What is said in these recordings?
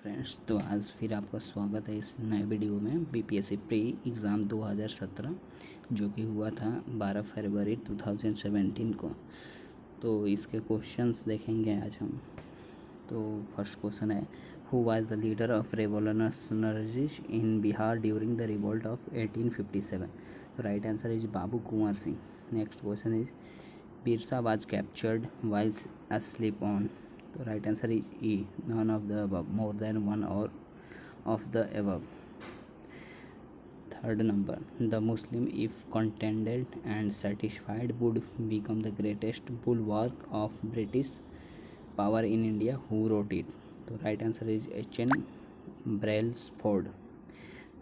Friends, तो आज फिर आपका स्वागत है इस नए वीडियो में बीपीएससी प्री एग्ज़ाम 2017 जो कि हुआ था 12 फरवरी 2017 को। तो इसके क्वेश्चंस देखेंगे आज हम। तो फर्स्ट क्वेश्चन है, who was the leader of revolutionaries in Bihar during the revolt of 1857? तो right answer is Babu Kunwar Singh. Next question is, Birsa was captured while asleep on? तो right answer is E, none of the above, more than one or of the above. Third number, the Muslim, if contented and satisfied, would become the greatest bulwark of British power in India. Who wrote it? The right answer is H.N. Brailsford.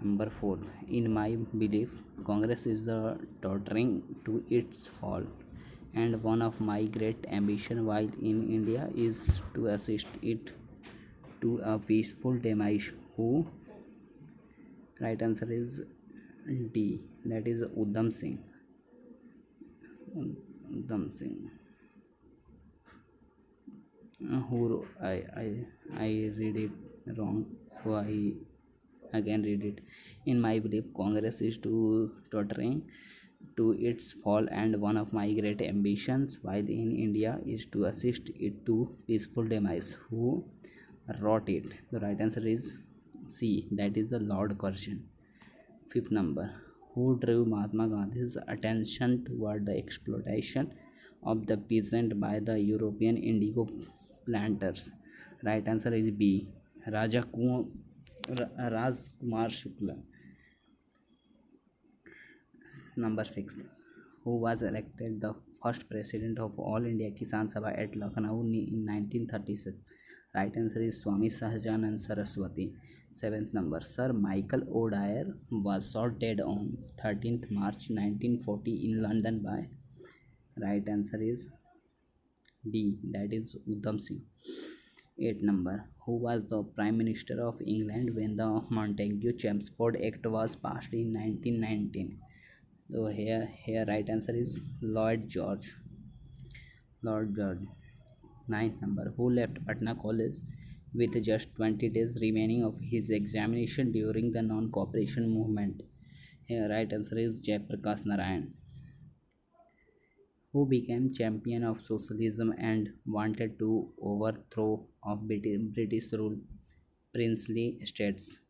Number 4, in my belief, Congress is the tottering to its fall, and one of my great ambition while in India is to assist it to a peaceful demise. Who? Right answer is D, that is Udham Singh. Udham Singh. Who I read it wrong, so I again read it. In my belief, Congress is to tottering to its fall, and one of my great ambitions while in India is to assist it to peaceful demise. Who wrote it? The right answer is C, that is the Lord Curzon. Fifth number, who drew Mahatma Gandhi's attention toward the exploitation of the peasant by the European indigo planters? Right answer is B, Rajkumar Shukla. Number 6, who was elected the first president of All India Kisan Sabha at Lucknow in 1936? Right answer is Swami Sahajanand Saraswati. Seventh number, Sir Michael O'Dwyer was shot dead on 13th March 1940 in London by? Right answer is D, that is Udham Singh. 8 number, who was the Prime Minister of England when the Montagu-Chelmsford Act was passed in 1919? So here right answer is Lloyd George. Ninth number, who left Patna College with just 20 days remaining of his examination during the non-cooperation movement? Here right answer is Jayaprakash Narayan. Who became champion of socialism and wanted to overthrow of British rule princely states,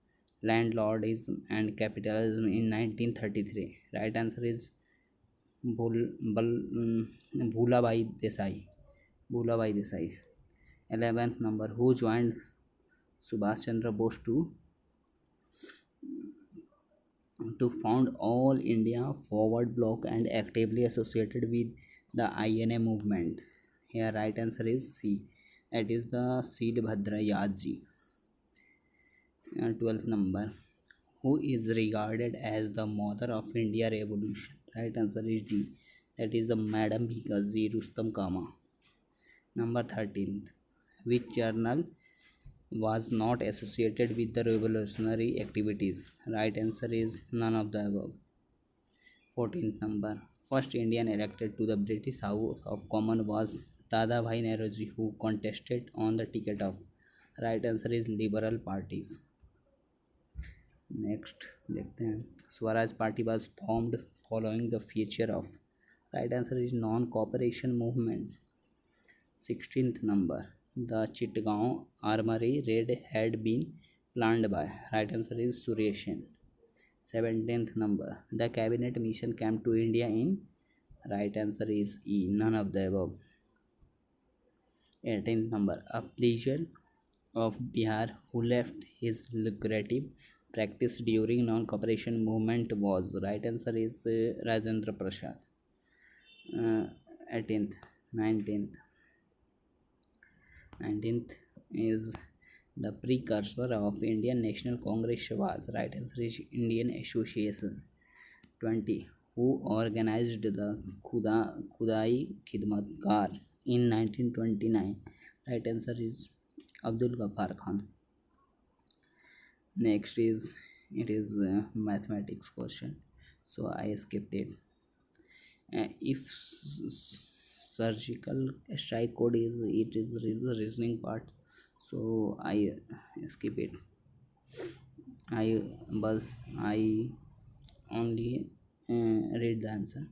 landlordism and capitalism in 1933? Right answer is Bhulabhai Desai. 11th number, who joined Subhash Chandra Bose to found All India Forward Bloc and actively associated with the INA movement? Here right answer is C, that is the Sid Bhadrayadji. 12th number, who is regarded as the mother of India Revolution? Right answer is D, that is the Madam Bhikaji Rustam Kama. Number 13th, which journal was not associated with the revolutionary activities? Right answer is none of the above. 14th number, first Indian elected to the British House of Commons was Dadabhai Naoroji, who contested on the ticket of? Right answer is Liberal parties. Next देखते हैं, Swaraj party was formed following the feature of? Right answer is non cooperation movement. 16th number, the Chittagaon armory raid had been planned by? Right answer is Suresh Sen. 17th number, the cabinet mission came to India in? Right answer is E, none of the above. 18th number, a pleasure of Bihar who left his lucrative practice during non-cooperation movement was? Right answer is Rajendra Prasad. 18th. 19th is the precursor of Indian National Congress was? Right answer is Indian Association. 20, who organized the Khudai Khidmatkar in 1929? Right answer is Abdul Ghaffar Khan. Next is, it is a mathematics question, so I skipped it. If surgical strike code is, it is the reasoning part, so I skip it. I bus I only read the answer.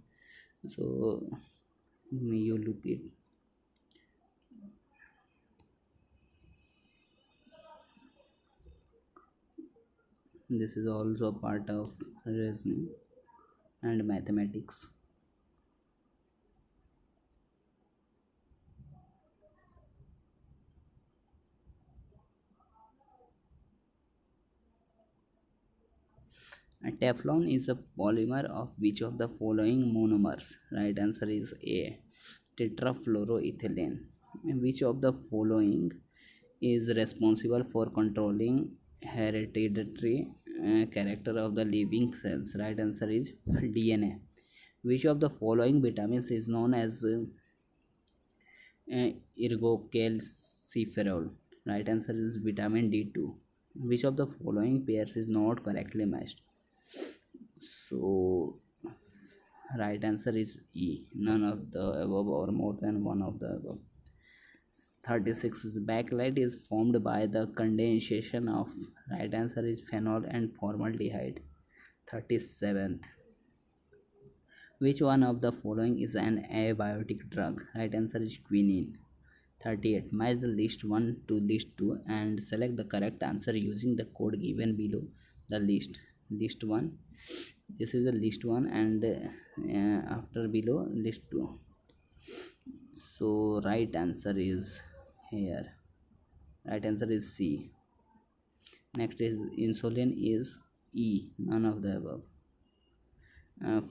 So you look it. This is also a part of reasoning and mathematics. A Teflon is a polymer of which of the following monomers? Right answer is A. Tetrafluoroethylene. Which of the following is responsible for controlling hereditary character of the living cells? Right answer is DNA. Which of the following vitamins is known as ergocalciferol? Right answer is vitamin D2. Which of the following pairs is not correctly matched? So right answer is E. None of the above or more than one of the above. 36 is backlight is formed by the condensation of. Right answer is phenol and formaldehyde. 37th. Which one of the following is an abiotic drug? Right answer is quinine. 38. Match the list 1 to list 2 and select the correct answer using the code given below the list. List 1. This is a list 1 and after below list 2. So right answer is here. Right answer is C. Next is insulin is E. None of the above.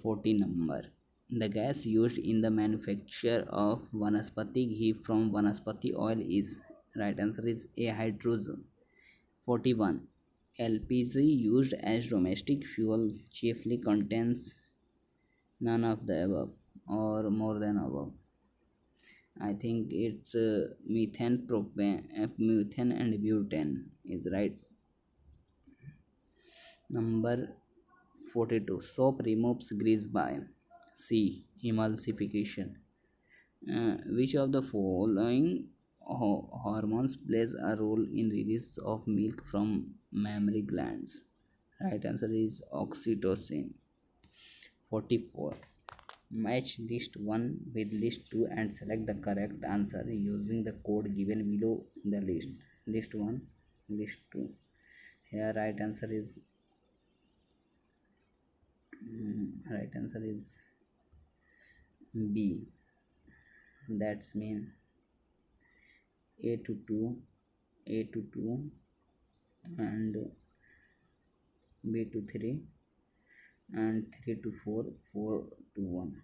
14 number. The gas used in the manufacture of vanaspati ghee from vanaspati oil is. Right answer is A. Hydrogen. 41. LPG used as domestic fuel chiefly contains none of the above or more than above. I think it's methane, propane, methane and butane is right. Number 42. Soap removes grease by C. Emulsification. Which of the following hormones plays a role in release of milk from mammary glands? Right answer is oxytocin. 44. Match list 1 with list 2 and select the correct answer using the code given below the list. List 1, list 2. Here right answer is B. That's mean A to 2, A to 2 and B to 3 and 3 to 4, 4 to 1.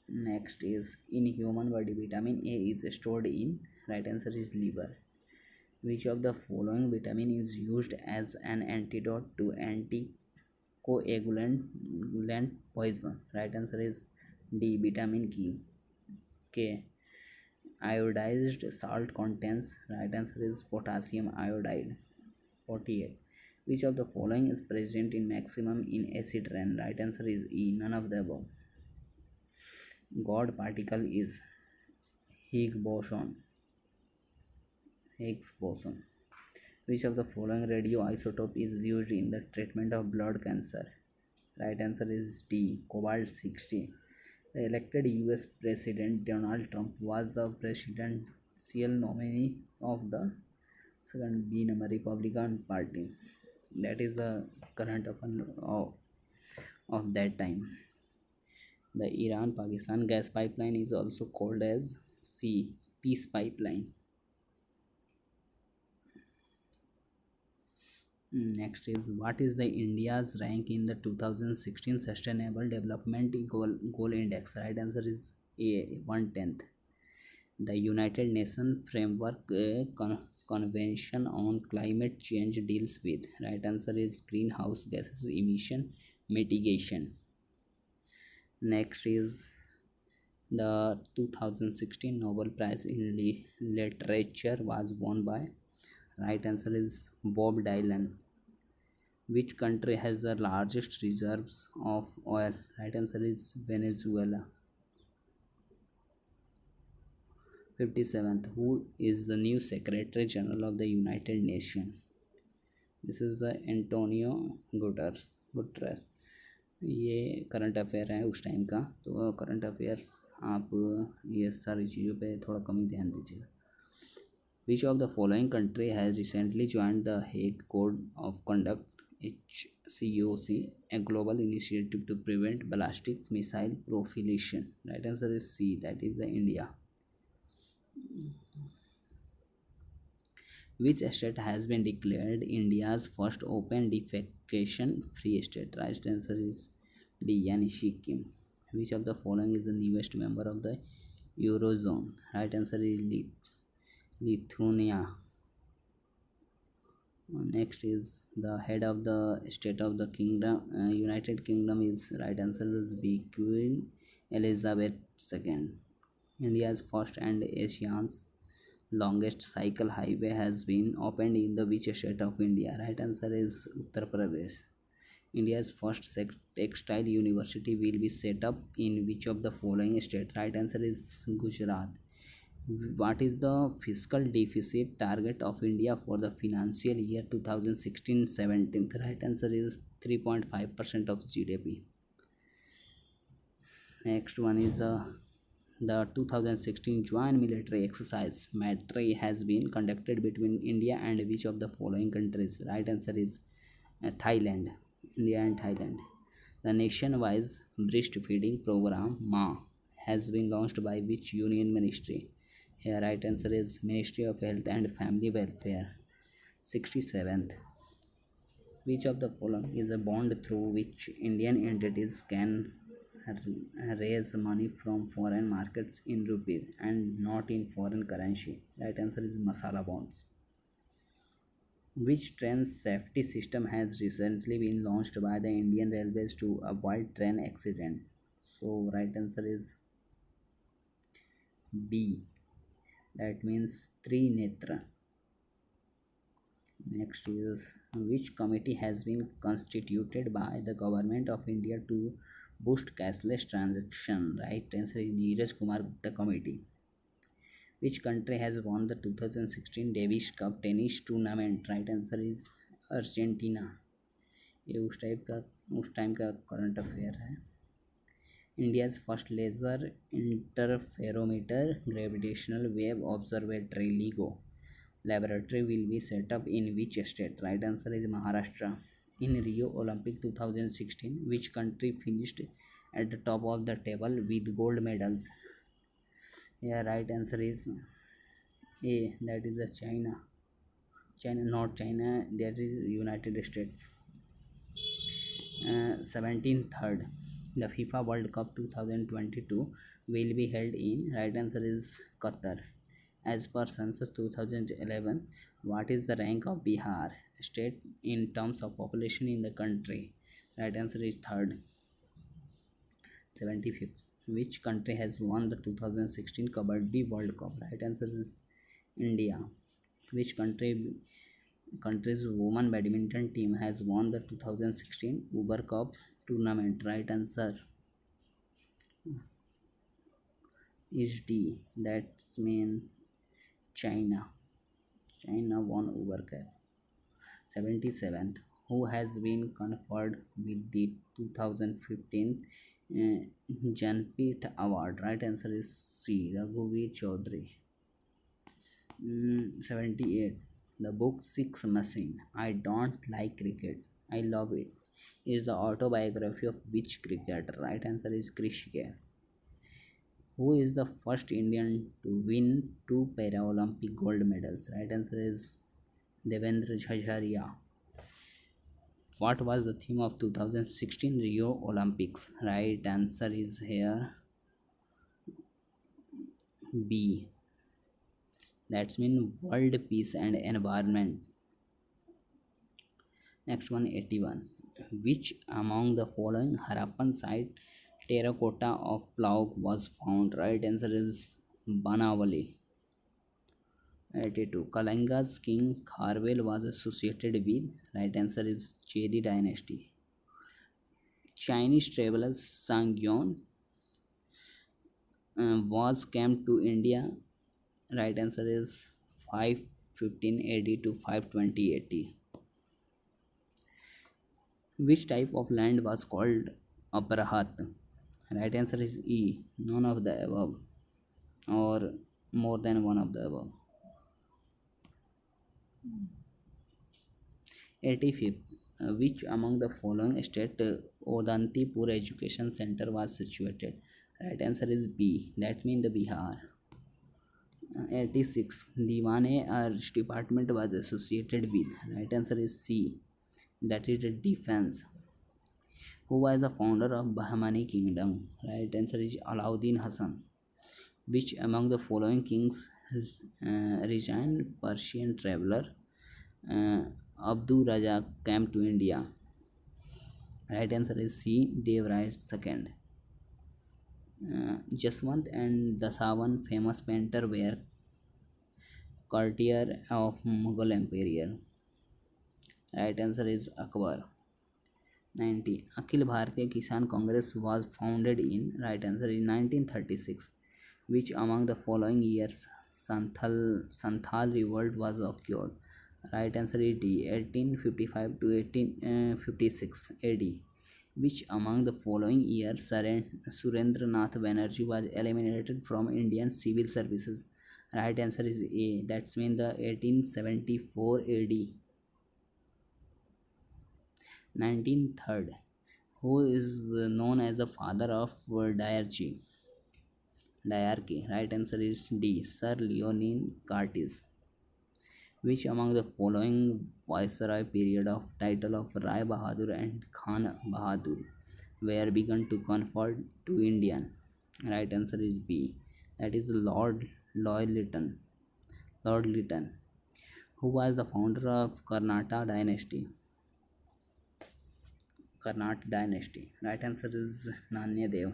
Next is in human body vitamin A is stored in. Right answer is liver. Which of the following vitamin is used as an antidote to anticoagulant poison? Right answer is D. Vitamin K. K. Iodized salt contains. Right answer is potassium iodide. 48. Which of the following is present in maximum in acid rain? Right answer is E. None of the above. God particle is Higgs boson. Higgs boson. Which of the following radioisotope is used in the treatment of blood cancer? Right answer is D. Cobalt 60. The elected US President Donald Trump was the presidential nominee of the second B number Republican Party. That is the current of that time. The Iran Pakistan gas pipeline is also called as C. Peace pipeline. Next is what is the India's rank in the 2016 Sustainable Development Goal Index? Right answer is A. 1/10. The United Nations Framework Convention on Climate Change deals with. Right answer is greenhouse gases emission mitigation. Next is the 2016 Nobel Prize in Literature was won by. Right answer is Bob Dylan. Which country has the largest reserves of oil? Right answer is Venezuela. 57th, who is the new Secretary General of the United Nations? This is the Antonio Guterres. ये current affair है उस time का, तो current affairs आप ये सारी चीज़ों पे थोड़ा कम ही ध्यान दीजिएगा। Which of the following country has recently joined the Hague code of conduct HCOC, a global initiative to prevent ballistic missile proliferation? Right answer is C, that is the India. Which state has been declared India's first open defecation free state? Right answer is D, yani Sikkim. Which of the following is the newest member of the Eurozone? Right answer is Lithuania. Next is the head of the state of the kingdom, United Kingdom is, right answer is B, Queen Elizabeth II. India's first and Asia's longest cycle highway has been opened in the which state of India? Right answer is Uttar Pradesh. India's first textile university will be set up in which of the following state? Right answer is Gujarat. What is the fiscal deficit target of India for the financial year 2016-17? Right answer is 3.5% of GDP. Next one is the 2016 joint military exercise MATRI has been conducted between India and which of the following countries? Right answer is Thailand. India and Thailand. The nationwide breastfeeding program MA has been launched by which union ministry? Here right answer is Ministry of Health and Family Welfare. 67th. Which of the following is a bond through which Indian entities can raise money from foreign markets in rupees and not in foreign currency? Right answer is masala bonds. Which train safety system has recently been launched by the Indian Railways to avoid train accident? So right answer is B, that means Trinetra. Next is which committee has been constituted by the government of India to boost cashless transaction? Right answer is Neeraj Kumar Gupta committee. Which country has won the 2016 Davis Cup tennis tournament? Right answer is Argentina. ये उस time का current affair है। India's first laser interferometer gravitational wave observatory LIGO laboratory will be set up in which state? Right answer is Maharashtra. In Rio Olympic 2016, which country finished at the top of the table with gold medals? Yeah, right answer is A, that is the China. Not China, that is United States. 17th, the FIFA World Cup 2022 will be held in, right answer is Qatar. As per census 2011, what is the rank of Bihar state in terms of population in the country? Right answer is third. 75th, which country has won the 2016 Kabaddi World Cup? Right answer is India. Which country's women badminton team has won the 2016 Uber Cup tournament? Right answer is D, that's mean China. China won Uber Cup. 77th, who has been conferred with the 2015 Janpith Award? Right answer is C, Raghuveer Chaudhary. 78th, the book Six Machine, I Don't Like Cricket, I Love It is the autobiography of which cricketer? Right answer is Krish Gale. Who is the first Indian to win 2 Paralympic gold medals? Right answer is Devendra Jhajharia. What was the theme of 2016 Rio Olympics? Right answer is here B, that's mean world peace and environment. Next one, 81. Which among the following Harappan site terracotta of Plau was found? Right answer is Banavali. 82. Kalinga's king Kharvel was associated with? Right answer is Chedi dynasty. Chinese traveler Sang Yon was came to India Right answer is 515 AD to 520 AD. Which type of land was called Abrahat? Right answer is E. None of the above, or more than one of the above. 85th. Which among the following state Odantipur Education Center was situated? Right answer is B. That means the Bihar. 86. Diwane Arch Department was associated with. Right answer is C. That is the defense. Who was the founder of Bahmani Kingdom? Right answer is Alauddin Hassan. Which among the following kings rejoined Persian traveler uh, Abdul Raja came to India? Right answer is C. Devraj II. Jaswant and Dasavan, famous painter, were courtier of Mughal Empire. Right answer is Akbar. 90. Akhil Bharatiya Kisan Congress was founded in. Right answer is 1936. Which among the following years Santhal revolt was occurred? Right answer is D. 1855 to 1856 AD. Which among the following years Surendranath Banerjee was eliminated from Indian civil services? Right answer is A. That's mean the 1874 AD. 1903rd. Who is known as the father of diarchy? Diarchy. Right answer is D. Sir Leonin Curtis. Which among the following viceroy period of title of Rai Bahadur and Khan Bahadur were begun to confer to Indian? Right answer is B. That is Lord Lytton. Lord Lytton. Who was the founder of Karnataka dynasty? Karnataka dynasty. Right answer is Nanya Dev.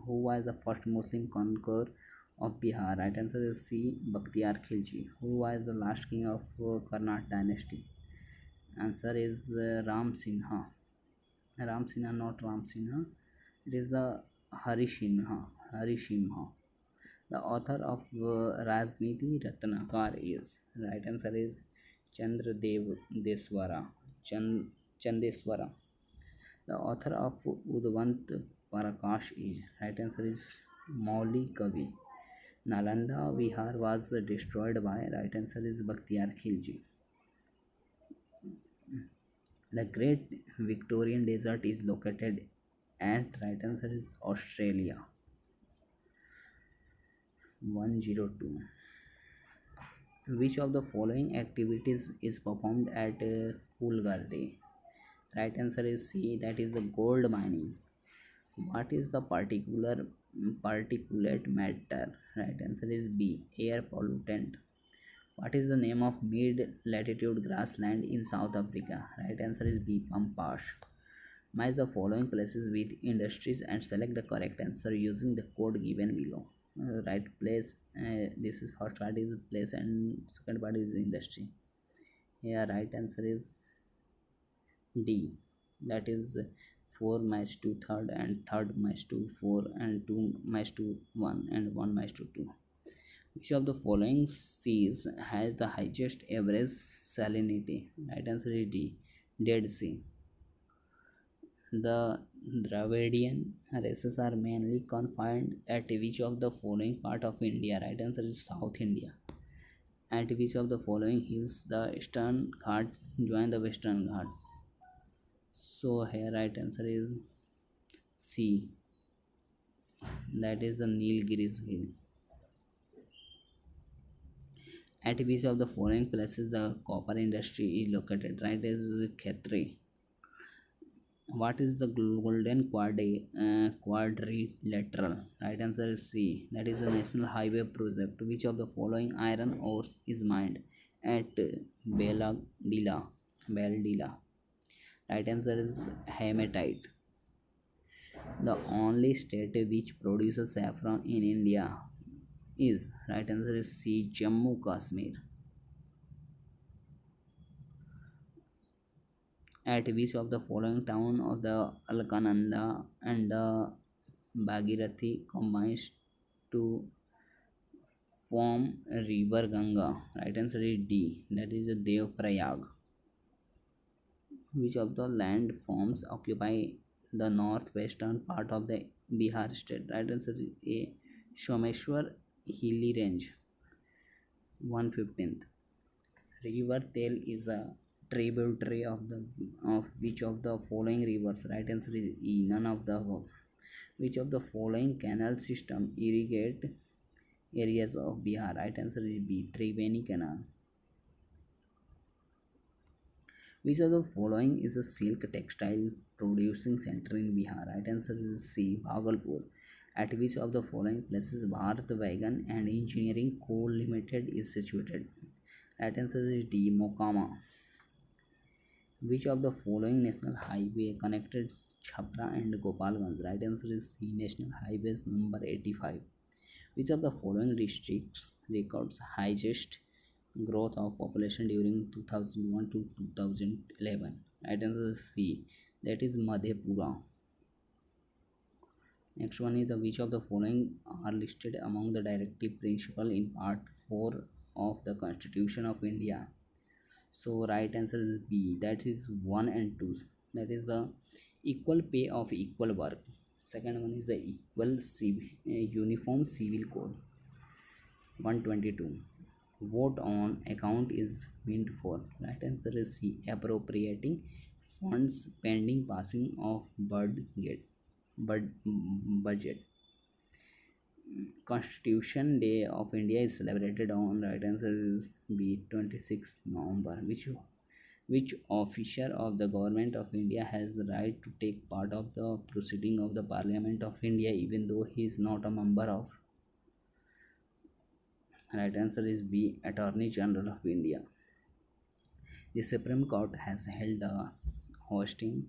Who was the first Muslim conqueror of Bihar? Right answer is C. Bakhtiyar Khilji. Who was the last king of Karnataka dynasty? Answer is Ram Sinha. Ram Sinha, not Ram Sinha. It is the Harishimha. Harishimha. The author of Rajniti Ratnakar is. Right answer is Chandra Dev Deswara. Chandeswara. The author of Udvant Parakash is. Right answer is Mauli Kavi. Nalanda Vihar was destroyed by. Right answer is Bakhtiyar Khilji. The Great Victorian Desert is located at. Right answer is Australia. 102. Which of the following activities is performed at Coolgardie? Right answer is C. That is the gold mining. What is the particulate matter? Right answer is B. Air pollutant. What is the name of mid-latitude grassland in South Africa? Right answer is B. Pampash. Match the following places with industries and select the correct answer using the code given below. Right place. This is first part is place and second part is industry. Here right answer is D. That is 4 match to third and third match to 4 and 2 match to 1 and 1 match to 2. Which of the following seas has the highest average salinity? Right answer is D. Dead Sea. The Dravidian races are mainly confined at which of the following part of India? Right answer is South India. At which of the following hills the Eastern Ghat join the Western Ghat? So here right answer is C. That is the Nilgiris hill. At which of the following places the copper industry is located? Right is Khetri. What is the golden quadrilateral? Right answer is C. That is the national highway project. Which of the following iron ores is mined at Beladila? Beldila. Right answer is hematite. The only state which produces saffron in India is. Right answer is C. Jammu Kashmir. At which of the following town of the Alkananda and the Bhagirathi combines to form river Ganga. Right answer is D. That is Dev Prayag. Which of the land forms occupy the northwestern part of the Bihar state? Right answer is A. Someshwar Hilly Range. 115th. River Tel is a tributary of which of the following rivers? Right answer is E. None of the above. Which of the following canal system irrigate areas of Bihar? Right answer is B. Triveni Canal. Which of the following is a silk textile producing center in Bihar? Right answer is C. Bhagalpur. At which of the following places Bharat Wagon and Engineering Co. Limited is situated? Right answer is D. Mokama. Which of the following national highway connected Chhapra and Gopalganj? Right answer is C. National Highways number 85. Which of the following districts records highest growth of population during 2001 to 2011? Right answer is C. That is Madhepura. Next one is the which of the following are listed among the directive principle in part 4 of the Constitution of India? So right answer is B. That is 1 and 2. That is the equal pay of equal work. Second one is the uniform civil code. 122. Vote on account is meant for? Right answer is C. Appropriating funds pending passing of budget. Constitution Day of India is celebrated on? Right answer is B. 26th November. Which officer of the government of India has the right to take part of the proceeding of the Parliament of India even though he is not a member of? Right answer is B. Attorney General of India. The Supreme Court has held the hosting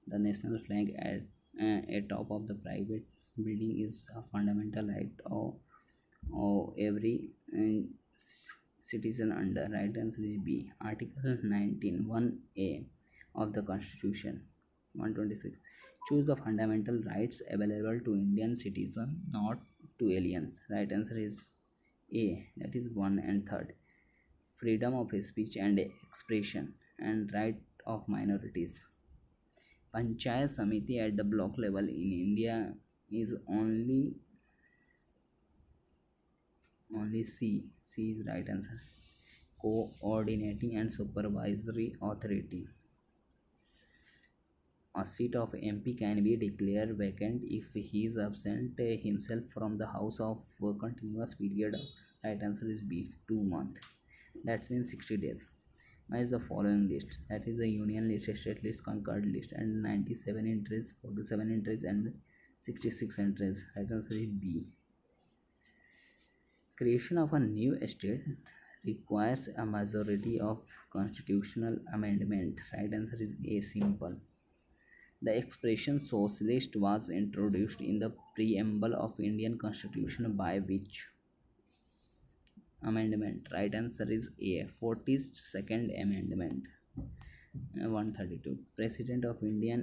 the national flag at top of the private building is a fundamental right of every citizen under. Right answer is B. Article 19 1A of the Constitution. 126. Choose the fundamental rights available to Indian citizen, not to aliens. Right answer is A. That is 1 and 3rd. Freedom of speech and expression and right of minorities. Panchayat Samiti at the block level in India is only C. C is right answer. Coordinating and supervisory authority. A seat of MP can be declared vacant if he is absent himself from the house of a continuous period. Right answer is B. 2 months. That means 60 days. Now is the following list. That is the union list, state list, concurred list, and 97 entries, 47 entries, and 66 entries. Right answer is B. Creation of a new state requires a majority of constitutional amendment. Right answer is A. Simple. The expression socialist was introduced in the preamble of Indian Constitution by which amendment? Right answer is A. 42nd Amendment. 132. President of Indian